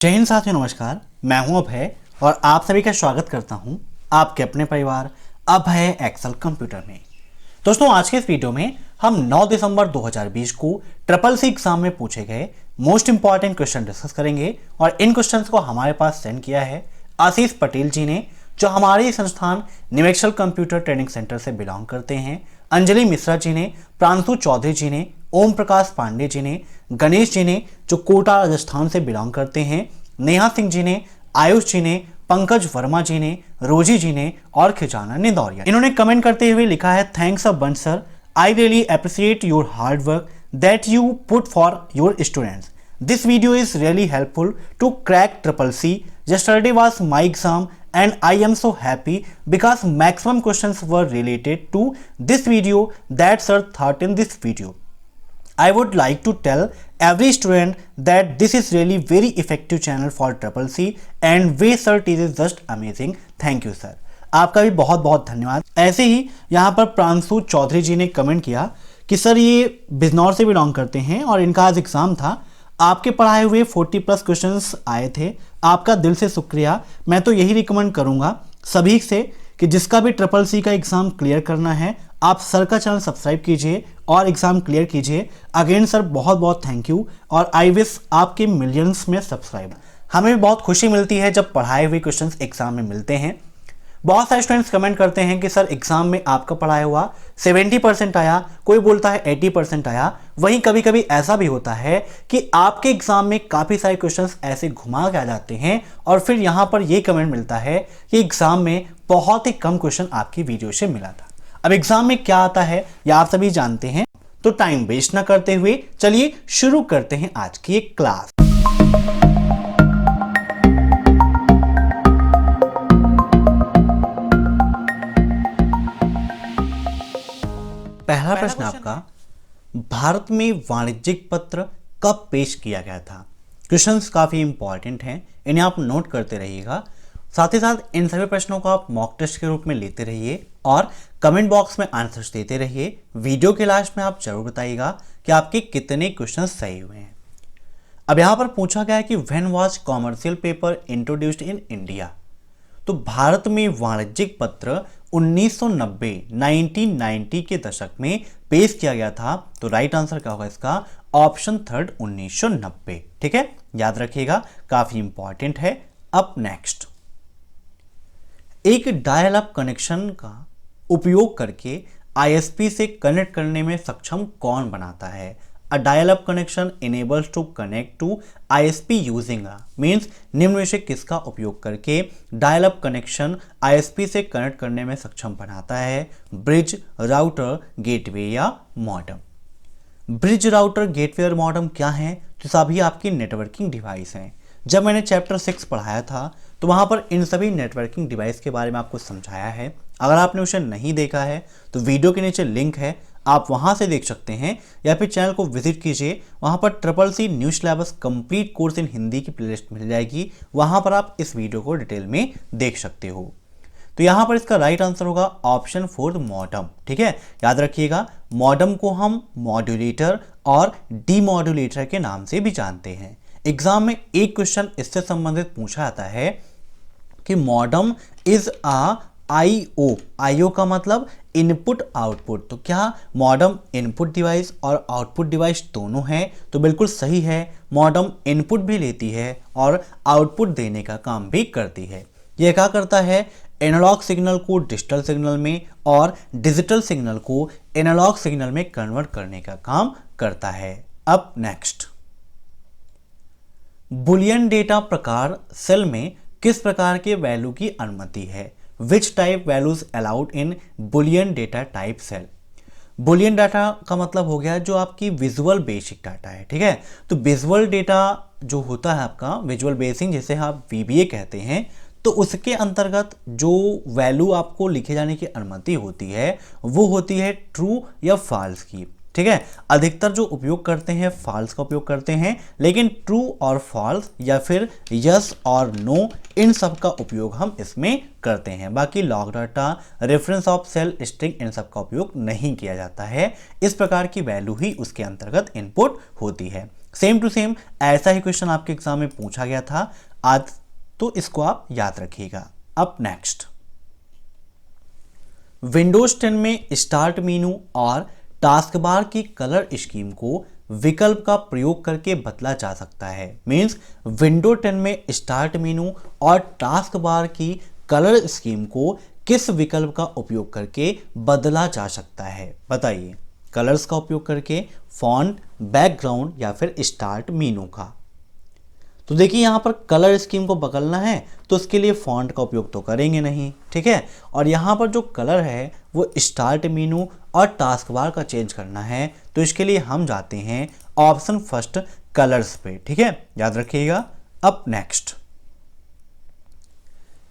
जय हिंद साथियों, नमस्कार। मैं हूं अभय और आप सभी का स्वागत करता हूं आपके अपने परिवार अभय एक्सेल कंप्यूटर में। दोस्तों, आज के इस वीडियो में हम 9 दिसंबर 2020 को ट्रिपल सी एग्जाम में पूछे गए मोस्ट इंपॉर्टेंट क्वेश्चन डिस्कस करेंगे और इन क्वेश्चंस को हमारे पास सेंड किया है आशीष पटेल जी ने, जो हमारे संस्थान new Excel computer training centre से बिलोंग करते हैं। अंजलि मिश्रा जी ने, प्रांशु चौधरी जी ने, ओम प्रकाश पांडे जी ने, गणेश जी ने जो कोटा राजस्थान से बिलोंग करते हैं, नेहा सिंह जी ने, आयुष जी ने, पंकज वर्मा जी ने, रोजी जी ने और खिजाना निदौरिया। इन्होंने कमेंट करते हुए लिखा है, thanks a bunch sir, I really appreciate your hard work that you put for your students. This video is really helpful to crack triple C. Yesterday was my exam and I am so happy because maximum questions were related to this video that sir taught in this video. I would like to tell every student that this is really very effective channel for triple C and way sir teaches just amazing. Thank you sir. आपका भी बहुत बहुत धन्यवाद। ऐसे ही यहाँ पर प्रांशु चौधरी जी ने comment किया कि सर ये बिजनौर से बिलोंग करते हैं और इनका आज एग्जाम था, आपके पढ़ाए हुए 40+ क्वेश्चंस आए थे, आपका दिल से शुक्रिया। मैं तो यही रिकमेंड करूंगा सभी से कि जिसका भी ट्रिपल सी का एग्ज़ाम क्लियर करना है, आप सर का चैनल सब्सक्राइब कीजिए और एग्ज़ाम क्लियर कीजिए। अगेन सर बहुत बहुत थैंक यू और आई विश आपके मिलियंस में सब्सक्राइब। हमें भी बहुत खुशी मिलती है जब पढ़ाए हुए क्वेश्चंस एग्ज़ाम में मिलते हैं। बहुत सारे स्टूडेंट्स कमेंट करते हैं कि सर एग्जाम में आपका पढ़ाया हुआ 70% आया, कोई बोलता है 80% आया। वहीं कभी कभी ऐसा भी होता है कि आपके एग्जाम में काफ़ी सारे क्वेश्चंस ऐसे घुमा के आ जाते हैं और फिर यहाँ पर ये कमेंट मिलता है कि एग्जाम में बहुत ही कम क्वेश्चन आपकी वीडियो से मिला था। अब एग्जाम में क्या आता है या आप सभी जानते हैं, तो टाइम वेस्ट ना करते हुए चलिए शुरू करते हैं आज की एक क्लास। पहला प्रश्न आपका, भारत में वाणिज्यिक पत्र कब पेश किया गया था? क्वेश्चंस काफ़ी इंपॉर्टेंट हैं, इन्हें आप नोट करते रहिएगा। साथ ही साथ इन सभी प्रश्नों को आप मॉक टेस्ट के रूप में लेते रहिए और कमेंट बॉक्स में आंसर्स देते रहिए। वीडियो के लास्ट में आप जरूर बताइएगा कि आपके कितने क्वेश्चन सही हुए हैं। अब यहाँ पर पूछा गया है कि when was commercial paper introduced in India? तो भारत में वाणिज्यिक पत्र 1990 के दशक में पेश किया गया था। तो राइट आंसर क्या होगा इसका? Option third 1990। ठीक है, याद रखिएगा, काफी इंपॉर्टेंट है। अब नेक्स्ट, एक डायल अप कनेक्शन का उपयोग करके आईएसपी से कनेक्ट करने में सक्षम कौन बनाता है? A dial-up connection enables to connect to ISP using a means निम्न में से किसका उपयोग करके डायल-अप कनेक्शन ISP से कनेक्ट करने में सक्षम बनाता है? ब्रिज, राउटर, गेटवे या मॉडेम। ब्रिज, राउटर, गेटवे और मॉडेम क्या है? तो सभी आपकी नेटवर्किंग डिवाइस हैं। जब मैंने चैप्टर 6 पढ़ाया था तो वहाँ पर इन सभी नेटवर्किंग डिवाइस के बारे में आपको समझाया है। अगर आपने उसे नहीं देखा है तो वीडियो के नीचे लिंक है, आप वहां से देख सकते हैं या फिर चैनल को विजिट कीजिए। वहां पर triple C new syllabus complete course in Hindi की प्लेलिस्ट मिल जाएगी, वहां पर आप इस वीडियो को डिटेल में देख सकते हो। तो यहां पर इसका राइट आंसर होगा ऑप्शन 4 मॉडम। ठीक है, याद रखिएगा, मॉडम को हम मॉड्यूलेटर और डीमॉड्यूलेटर के नाम से भी जानते हैं। एग्जाम में एक क्वेश्चन इससे संबंधित पूछा जाता है कि मॉडम इज अ आईओ का मतलब इनपुट आउटपुट। तो क्या मॉडम इनपुट डिवाइस और आउटपुट डिवाइस दोनों हैं? तो बिल्कुल सही है, मॉडम इनपुट भी लेती है और आउटपुट देने का काम भी करती है। यह क्या करता है? एनालॉग सिग्नल को डिजिटल सिग्नल में और डिजिटल सिग्नल को एनालॉग सिग्नल में कन्वर्ट करने का काम करता है। अब नेक्स्ट, बुलियन डेटा प्रकार सेल में किस प्रकार के वैल्यू की अनुमति है? Which type values allowed in Boolean data type cell? Boolean data का मतलब हो गया जो आपकी विजुअल बेसिक डाटा है। ठीक है, तो विजुअल डेटा जो होता है आपका विजुअल बेसिक, जिसे आप VBA कहते हैं, तो उसके अंतर्गत जो वैल्यू आपको लिखे जाने की अनुमति होती है वो होती है ट्रू या फॉल्स की। ठीक है, अधिकतर जो उपयोग करते हैं फॉल्स का उपयोग करते हैं, लेकिन ट्रू और फॉल्स या फिर यस और नो, इन सब का उपयोग हम इसमें करते हैं। बाकी log data, reference of cell, string, इन सब का उपयोग नहीं किया जाता है। इस प्रकार की वैल्यू ही उसके अंतर्गत इनपुट होती है। सेम टू सेम ऐसा ही क्वेश्चन आपके एग्जाम में पूछा गया था आज, तो इसको आप याद रखिएगा। अब नेक्स्ट, विंडोज 10 में स्टार्ट मेनू और टास्क बार की कलर स्कीम को विकल्प का प्रयोग करके बदला जा सकता है। मींस विंडो 10 में स्टार्ट मेनू और टास्क बार की कलर स्कीम को किस विकल्प का उपयोग करके बदला जा सकता है, बताइए। कलर्स का उपयोग करके, फॉन्ट, बैकग्राउंड या फिर स्टार्ट मेनू का। तो देखिए यहाँ पर कलर स्कीम को बदलना है तो उसके लिए फॉन्ट का उपयोग तो करेंगे नहीं, ठीक है। और यहाँ पर जो कलर है वो स्टार्ट मेनू और टास्क बार का चेंज करना है, तो इसके लिए हम जाते हैं ऑप्शन फर्स्ट कलर्स पे, ठीक है, याद रखिएगा। अब नेक्स्ट,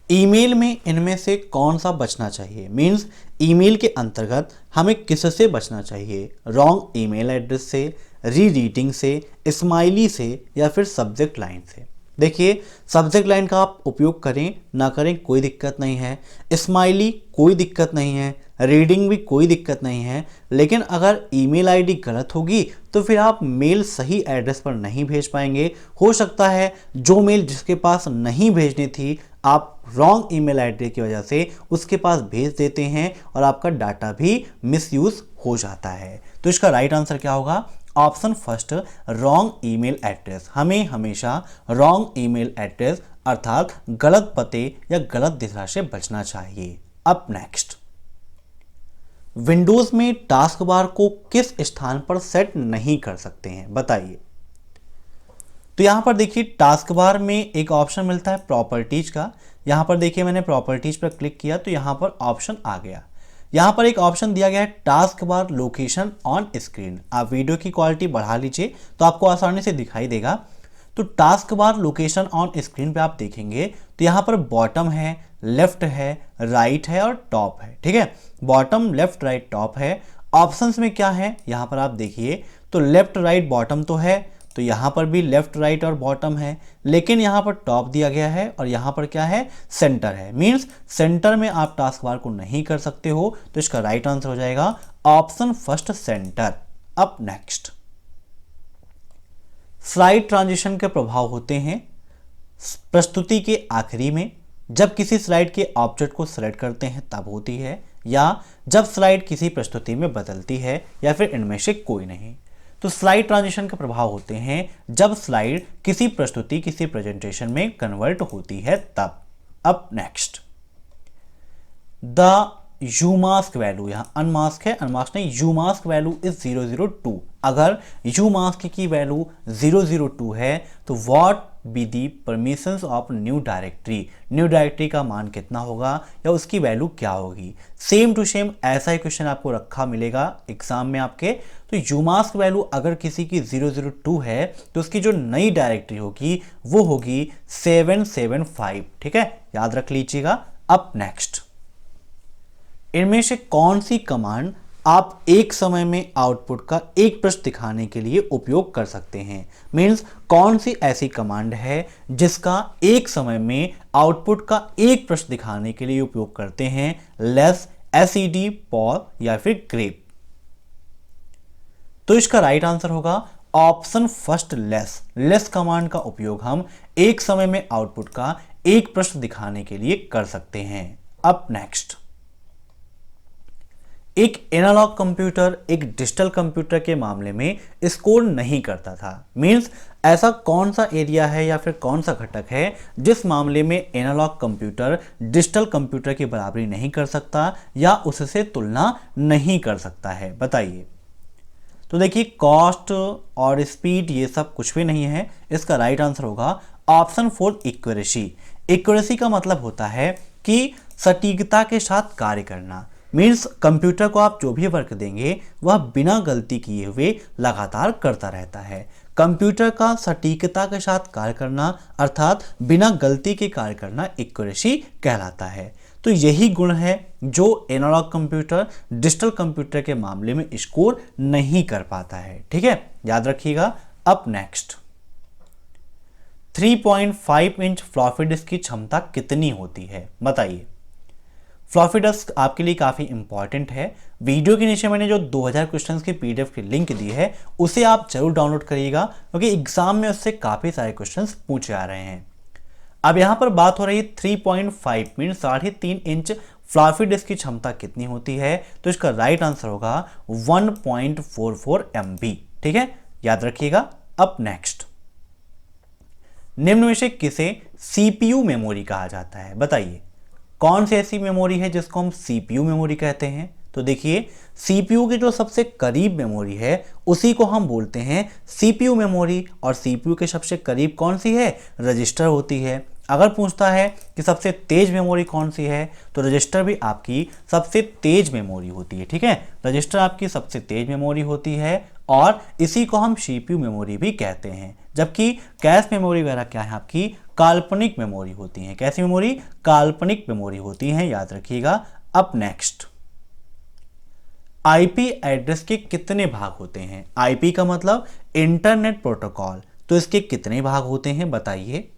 ईमेल में इनमें से कौन सा बचना चाहिए। मींस ईमेल के अंतर्गत हमें किससे बचना चाहिए, रॉन्ग ईमेल एड्रेस से, रीरीडिंग से, स्माइली से या फिर सब्जेक्ट लाइन से। देखिए सब्जेक्ट लाइन का आप उपयोग करें ना करें कोई दिक्कत नहीं है, स्माइली कोई दिक्कत नहीं है, रीडिंग भी कोई दिक्कत नहीं है, लेकिन अगर ईमेल आईडी गलत होगी तो फिर आप मेल सही एड्रेस पर नहीं भेज पाएंगे। हो सकता है जो मेल जिसके पास नहीं भेजनी थी आप रॉन्ग ईमेल आईडी की वजह से उसके पास भेज देते हैं और आपका डाटा भी मिसयूज हो जाता है। तो इसका राइट आंसर क्या होगा, option first wrong email address. हमें हमेशा रॉन्ग ईमेल एड्रेस अर्थात गलत पते या गलत दिशा से बचना चाहिए। अब नेक्स्ट, विंडोज में टास्क बार को किस स्थान पर सेट नहीं कर सकते हैं, बताइए। तो यहां पर देखिए टास्क बार में एक ऑप्शन मिलता है प्रॉपर्टीज का। यहां पर देखिए मैंने प्रॉपर्टीज पर क्लिक किया तो यहां पर ऑप्शन आ गया। यहां पर एक ऑप्शन दिया गया है task bar location on screen. आप वीडियो की क्वालिटी बढ़ा लीजिए तो आपको आसानी से दिखाई देगा। तो task bar location on screen पे आप देखेंगे तो यहां पर बॉटम है, लेफ्ट है, राइट है और टॉप है, ठीक है। बॉटम, लेफ्ट, राइट, टॉप है। ऑप्शंस में क्या है यहां पर आप देखिए तो लेफ्ट, राइट, बॉटम तो है, तो यहाँ पर भी लेफ्ट, राइट और बॉटम है, लेकिन यहाँ पर टॉप दिया गया है और यहाँ पर क्या है, सेंटर है। मींस सेंटर में आप टास्क बार को नहीं कर सकते हो, तो इसका राइट आंसर हो जाएगा ऑप्शन फर्स्ट सेंटर। अब नेक्स्ट, स्लाइड ट्रांजिशन के प्रभाव होते हैं प्रस्तुति के आखिरी में, जब किसी स्लाइड के ऑब्जेक्ट को सेलेक्ट करते हैं तब होती है, या जब स्लाइड किसी प्रस्तुति में बदलती है, या फिर इनमें से कोई नहीं। तो स्लाइड ट्रांजिशन के प्रभाव होते हैं जब स्लाइड किसी प्रस्तुति, किसी प्रेजेंटेशन में कन्वर्ट होती है तब। अब next, the you mask value, यहाँ अनमास्क है, अनमास्क नहीं, यू मास्क वैल्यू इज 002। अगर यू मास्क की वैल्यू 002 है तो what be the permissions of new directory, new directory का मान कितना होगा या उसकी वैल्यू क्या होगी। सेम टू सेम ऐसा ही क्वेश्चन आपको रखा मिलेगा एग्जाम में आपके। तो यू मास्क वैल्यू अगर किसी की 002 है तो उसकी जो नई डायरेक्टरी होगी वो होगी 775, ठीक है, याद रख लीजिएगा। अब नेक्स्ट, इनमें से कौन सी कमांड आप एक समय में आउटपुट का एक पृष्ठ दिखाने के लिए उपयोग कर सकते हैं। मींस कौन सी ऐसी कमांड है जिसका एक समय में आउटपुट का एक पृष्ठ दिखाने के लिए उपयोग करते हैं, लेस, एसईडी, पॉज या फिर ग्रेप। तो इसका राइट आंसर होगा option first less. Less command का उपयोग हम एक समय में आउटपुट का एक पृष्ठ दिखाने के लिए कर सकते हैं। अब नेक्स्ट, एक एनालॉग कंप्यूटर एक डिजिटल कंप्यूटर के मामले में स्कोर नहीं करता था। मींस ऐसा कौन सा एरिया है या फिर कौन सा घटक है जिस मामले में एनालॉग कंप्यूटर डिजिटल कंप्यूटर की बराबरी नहीं कर सकता या उससे तुलना नहीं कर सकता है, बताइए। तो देखिए कॉस्ट और स्पीड ये सब कुछ भी नहीं है। इसका राइट आंसर होगा ऑप्शन 4 इक्यूरेसी। इक्यूरेसी का मतलब होता है कि सटीकता के साथ कार्य करना। मीन्स कंप्यूटर को आप जो भी वर्क देंगे वह बिना गलती किए हुए लगातार करता रहता है। कंप्यूटर का सटीकता के साथ कार्य करना अर्थात बिना गलती के कार्य करना एक्यूरेसी कहलाता है। तो यही गुण है जो एनालॉग कंप्यूटर डिजिटल कंप्यूटर के मामले में स्कोर नहीं कर पाता है, ठीक है, याद रखिएगा। अब नेक्स्ट, 3.5 इंच फ्लॉपी डिस्क की क्षमता कितनी होती है, बताइए। फ्लॉपी डिस्क आपके लिए काफ़ी इंपॉर्टेंट है। वीडियो के नीचे मैंने जो 2000 क्वेश्चंस की पीडीएफ की लिंक दी है उसे आप जरूर डाउनलोड करिएगा, क्योंकि एग्जाम में उससे काफ़ी सारे क्वेश्चंस पूछे आ रहे हैं। अब यहाँ पर बात हो रही है 3.5 मीन 3.5 इंच फ्लॉपी डिस्क की क्षमता कितनी होती है, तो इसका राइट आंसर होगा 1.44 MB। ठीक है, याद रखिएगा। अब नेक्स्ट, निम्न में से किसे सीपीयू मेमोरी कहा जाता है, बताइए कौन सी ऐसी मेमोरी है जिसको हम सीपीयू मेमोरी कहते हैं। तो देखिए, सीपीयू की जो सबसे करीब मेमोरी है उसी को हम बोलते हैं सीपीयू मेमोरी, और सीपीयू के सबसे करीब कौन सी है, रजिस्टर होती है। अगर पूछता है कि सबसे तेज मेमोरी कौन सी है, तो रजिस्टर भी आपकी सबसे तेज मेमोरी होती है। ठीक है, रजिस्टर आपकी सबसे तेज मेमोरी होती है और इसी को हम सीपीयू मेमोरी भी कहते हैं। जबकि कैश मेमोरी वगैरह क्या है, आपकी काल्पनिक मेमोरी होती है। कैसी मेमोरी, काल्पनिक मेमोरी होती है, याद रखिएगा। अब नेक्स्ट, आईपी एड्रेस के कितने भाग होते हैं। आईपी का मतलब इंटरनेट प्रोटोकॉल, तो इसके कितने भाग होते हैं बताइए।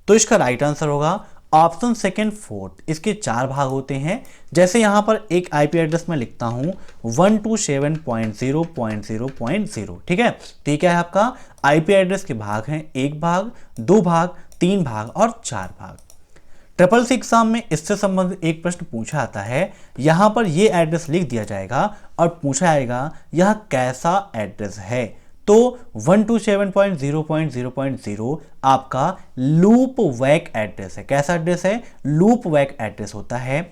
तो इसका राइट आंसर होगा ऑप्शन सेकंड 4, इसके 4 भाग होते हैं। जैसे यहां पर एक आईपी एड्रेस में लिखता हूं 127.0.0.0। ठीक है, तो क्या है आपका आईपी एड्रेस के भाग हैं, 1 भाग, 2 भाग, 3 भाग और 4 भाग। ट्रिपल सी एग्जाम में इससे संबंधित एक प्रश्न पूछा आता है, यहां पर यह एड्रेस लिख दिया जाएगा और पूछा जाएगा यह कैसा एड्रेस है। तो 127.0.0.0 आपका लूप वैक एड्रेस है। कैसा एड्रेस है, लूप वैक एड्रेस होता है।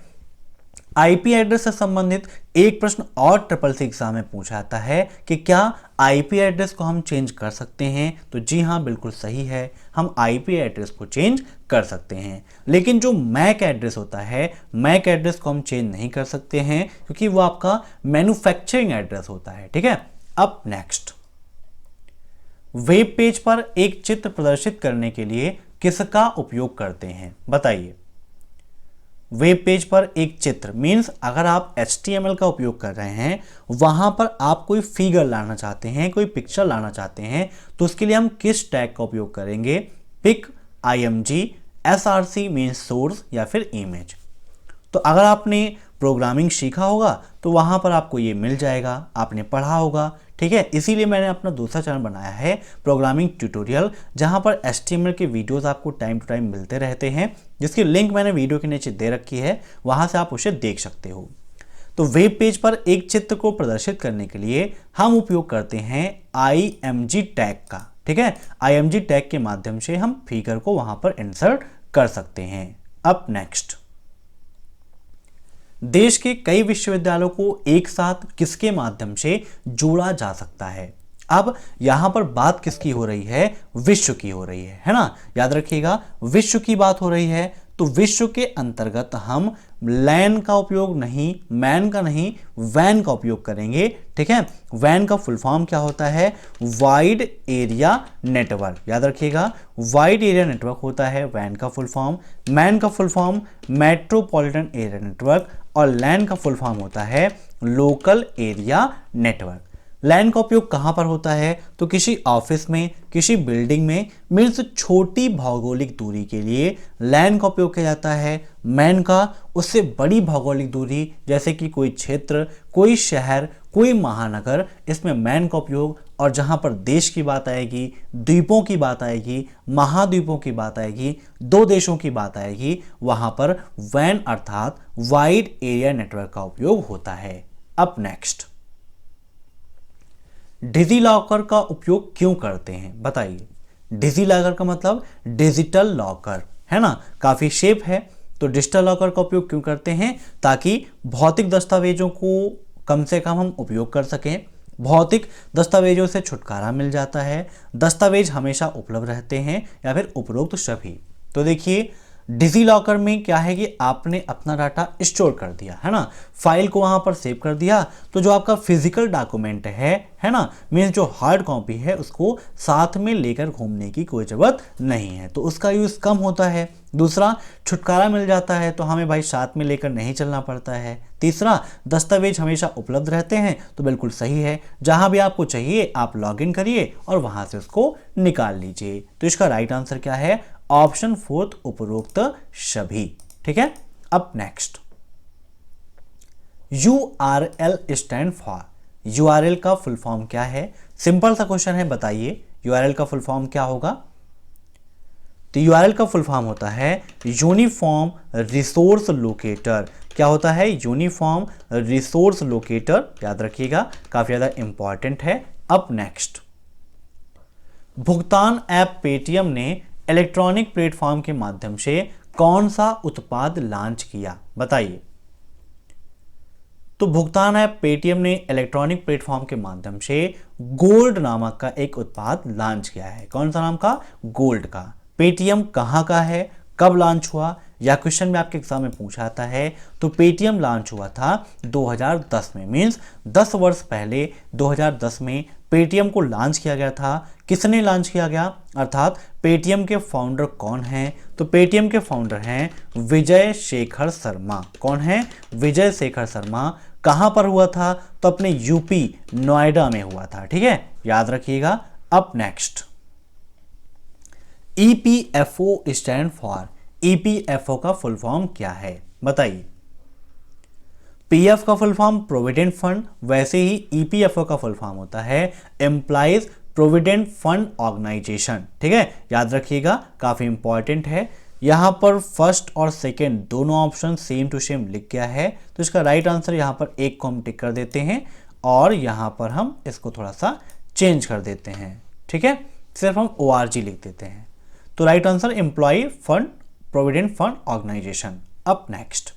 आईपी एड्रेस से संबंधित एक प्रश्न और ट्रिपल सी एग्जाम में पूछा जाता है कि क्या आईपी एड्रेस को हम चेंज कर सकते हैं। तो जी हाँ, बिल्कुल सही है, हम आईपी एड्रेस को चेंज कर सकते हैं। लेकिन जो मैक एड्रेस होता है, मैक एड्रेस को हम चेंज नहीं कर सकते हैं, क्योंकि वो आपका मैन्युफैक्चरिंग एड्रेस होता है। ठीक है, अब नेक्स्ट, वेब पेज पर एक चित्र प्रदर्शित करने के लिए किसका उपयोग करते हैं, बताइए। वेब पेज पर एक चित्र मीन्स अगर आप HTML का उपयोग कर रहे हैं, वहां पर आप कोई फिगर लाना चाहते हैं, कोई पिक्चर लाना चाहते हैं, तो उसके लिए हम किस टैग का उपयोग करेंगे, pick, IMG, SRC means source या फिर इमेज। तो अगर आपने प्रोग्रामिंग सीखा होगा तो वहां पर आपको ये मिल जाएगा, आपने पढ़ा होगा। ठीक है, इसीलिए मैंने अपना दूसरा चैनल बनाया है प्रोग्रामिंग ट्यूटोरियल, जहां पर HTML के वीडियोस आपको टाइम टू टाइम मिलते रहते हैं, जिसकी लिंक मैंने वीडियो के नीचे दे रखी है, वहां से आप उसे देख सकते हो। तो वेब पेज पर एक चित्र को प्रदर्शित करने के लिए हम उपयोग करते हैं IMG टैग का। ठीक है, IMG टैग के माध्यम से हम फिगर को वहां पर इंसर्ट कर सकते हैं। अब नेक्स्ट, देश के कई विश्वविद्यालयों को एक साथ किसके माध्यम से जोड़ा जा सकता है। अब यहां पर बात किसकी हो रही है, विश्व की हो रही है ना, याद रखिएगा, विश्व की बात हो रही है। तो विश्व के अंतर्गत हम लैन का उपयोग नहीं, मैन का नहीं, वैन का उपयोग करेंगे। ठीक है, वैन का फुल फॉर्म क्या होता है, वाइड एरिया नेटवर्क, याद रखिएगा, वाइड एरिया नेटवर्क होता है वैन का फुल फॉर्म। मैन का full form metropolitan area network, और लैन का फुल फॉर्म होता है लोकल एरिया नेटवर्क। लैन का उपयोग कहां पर होता है, तो किसी ऑफिस में, किसी बिल्डिंग में, मीन्स छोटी भौगोलिक दूरी के लिए लैन का उपयोग किया जाता है। मैन का उससे बड़ी भौगोलिक दूरी, जैसे कि कोई क्षेत्र, कोई शहर, कोई महानगर, इसमें मैन का उपयोग। और जहां पर देश की बात आएगी, द्वीपों की बात आएगी, महाद्वीपों की बात आएगी, 2 देशों की बात आएगी, वहां पर वैन अर्थात वाइड एरिया नेटवर्क का उपयोग होता है। अब नेक्स्ट, डिजिलॉकर का उपयोग क्यों करते हैं, बताइए। डिजिलॉकर का मतलब डिजिटल लॉकर है ना, काफी शेप है। तो डिजिटल लॉकर का उपयोग क्यों करते हैं, ताकि भौतिक दस्तावेजों को कम से कम हम उपयोग कर सकें। भौतिक दस्तावेजों से छुटकारा मिल जाता है, दस्तावेज हमेशा उपलब्ध रहते हैं, या फिर उपरोक्त सभी। तो देखिए, डिजिलॉकर में क्या है कि आपने अपना डाटा स्टोर कर दिया है ना, फाइल को वहां पर सेव कर दिया, तो जो आपका फिजिकल डॉक्यूमेंट है ना, मीन्स जो हार्ड कॉपी है, उसको साथ में लेकर घूमने की कोई जरूरत नहीं है, तो उसका यूज कम होता है। दूसरा, छुटकारा मिल जाता है, तो हमें भाई साथ में लेकर नहीं चलना पड़ता है। तीसरा, दस्तावेज हमेशा उपलब्ध रहते हैं, तो बिल्कुल सही है, जहां भी आपको चाहिए आप लॉगिन करिए और वहां से उसको निकाल लीजिए। तो इसका राइट आंसर क्या है, ऑप्शन 4 उपरोक्त सभी। ठीक है, अब next, URL stand for, URL का फुल फॉर्म क्या है? सिंपल सा क्वेश्चन है, बताइए URL का फुल फॉर्म क्या होगा? तो URL का फुल फॉर्म होता है यूनिफॉर्म रिसोर्स लोकेटर। क्या होता है? यूनिफॉर्म रिसोर्स लोकेटर, याद रखिएगा, काफी ज्यादा इंपॉर्टेंट है। अब नेक्स्ट, भुगतान ऐप पेटीएम ने इलेक्ट्रॉनिक प्लेटफॉर्म के माध्यम से कौन सा उत्पाद लॉन्च किया? बताइए। तो भुगतान ऐप पेटीएम ने इलेक्ट्रॉनिक प्लेटफॉर्म के माध्यम से गोल्ड नामक का एक उत्पाद लॉन्च किया है। कौन सा नाम का? गोल्ड का। पेटीएम कहाँ का है, कब लॉन्च हुआ, या क्वेश्चन में आपके एग्जाम में पूछा जाता है। तो पेटीएम लॉन्च हुआ था 2010 में, मींस 10 वर्ष पहले 2010 में पेटीएम को लॉन्च किया गया था। किसने लॉन्च किया गया, अर्थात पेटीएम के फाउंडर कौन हैं? तो पेटीएम के फाउंडर हैं विजय शेखर शर्मा। कौन है? विजय शेखर शर्मा। कहां पर हुआ था? तो अपने यूपी नोएडा में हुआ था। ठीक है, याद रखिएगा। अब next, EPFO stand for, EPFO का फुल फॉर्म क्या है? बताइए। पीएफ का फुल फॉर्म प्रोविडेंट फंड, वैसे ही ईपीएफओ का फुल फॉर्म होता है एम्प्लॉइज प्रोविडेंट फंड ऑर्गेनाइजेशन। ठीक है, याद रखिएगा, काफी इंपॉर्टेंट है। यहां पर फर्स्ट और सेकंड दोनों ऑप्शन सेम टू सेम लिख गया है, तो इसका राइट आंसर यहां पर एक को हम टिक कर देते हैं और यहां पर हम इसको थोड़ा सा चेंज कर देते हैं। ठीक है, सिर्फ हम ORG लिख देते हैं। तो right answer employ fund provident fund organisation. अब next,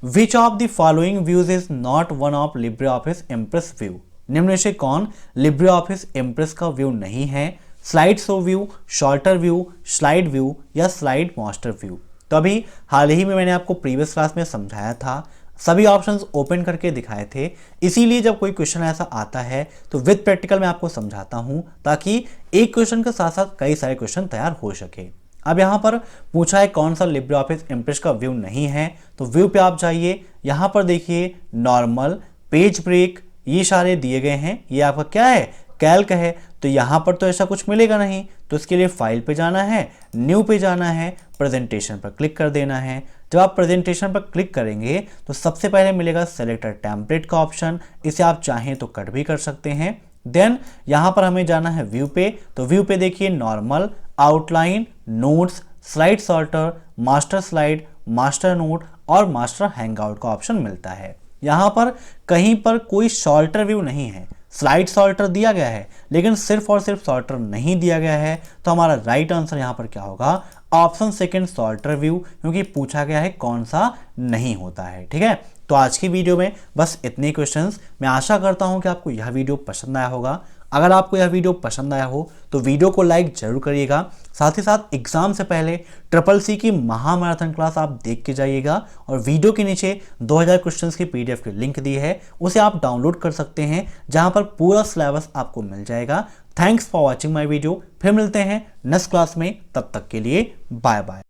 which of the following views is not one of LibreOffice Impress view? निम्न में से कौन लिब्रे ऑफिस इम्प्रेस का व्यू नहीं है? Slide show view, sorter view, slide view या slide master view? तो अभी हाल ही में मैंने आपको प्रीवियस क्लास में समझाया था, सभी ऑप्शंस ओपन करके दिखाए थे। इसीलिए जब कोई क्वेश्चन ऐसा आता है तो विद प्रैक्टिकल मैं आपको समझाता हूं, ताकि एक क्वेश्चन के साथ साथ कई सारे क्वेश्चन तैयार हो सके। अब यहां पर पूछा है कौन सा लिब्रे ऑफिस इम्प्रेस का व्यू नहीं है, तो व्यू पे आप जाइए। यहां पर देखिए नॉर्मल, पेज ब्रेक, ये सारे दिए गए हैं। ये आपका क्या है? कैल्क है। तो यहां पर तो ऐसा कुछ मिलेगा नहीं, तो इसके लिए फाइल पे जाना है, न्यू पे जाना है, प्रेजेंटेशन पर क्लिक कर देना है। जब आप प्रेजेंटेशन पर क्लिक करेंगे तो सबसे पहले मिलेगा सेलेक्टर टेम्पलेट का ऑप्शन, इसे आप चाहें तो कट भी कर सकते हैं। देन यहां पर हमें जाना है व्यू पे, तो व्यू पे देखिए normal, outline, notes, slide sorter, master slide, master note और मास्टर हैंगआउट का ऑप्शन मिलता है। यहां पर कहीं पर कोई सॉर्टर व्यू नहीं है। स्लाइड सॉर्टर दिया गया है लेकिन सिर्फ और सिर्फ सॉर्टर नहीं दिया गया है, तो हमारा राइट आंसर यहां पर क्या होगा? ऑप्शन सेकंड, सॉर्टर व्यू, क्योंकि पूछा गया है कौन सा नहीं होता है। ठीक है, तो आज की वीडियो में बस इतने क्वेश्चंस। मैं आशा करता हूं कि आपको यह वीडियो पसंद आया होगा। अगर आपको यह वीडियो पसंद आया हो तो वीडियो को लाइक जरूर करिएगा। साथ ही साथ एग्जाम से पहले CCC की महामैराथन क्लास आप देख के जाइएगा, और वीडियो के नीचे 2000 क्वेश्चंस की PDF की लिंक दी है, उसे आप डाउनलोड कर सकते हैं, जहां पर पूरा सिलेबस आपको मिल जाएगा। Thanks for watching my video. फिर मिलते हैं नेक्स्ट क्लास में, तब तक के लिए बाय बाय।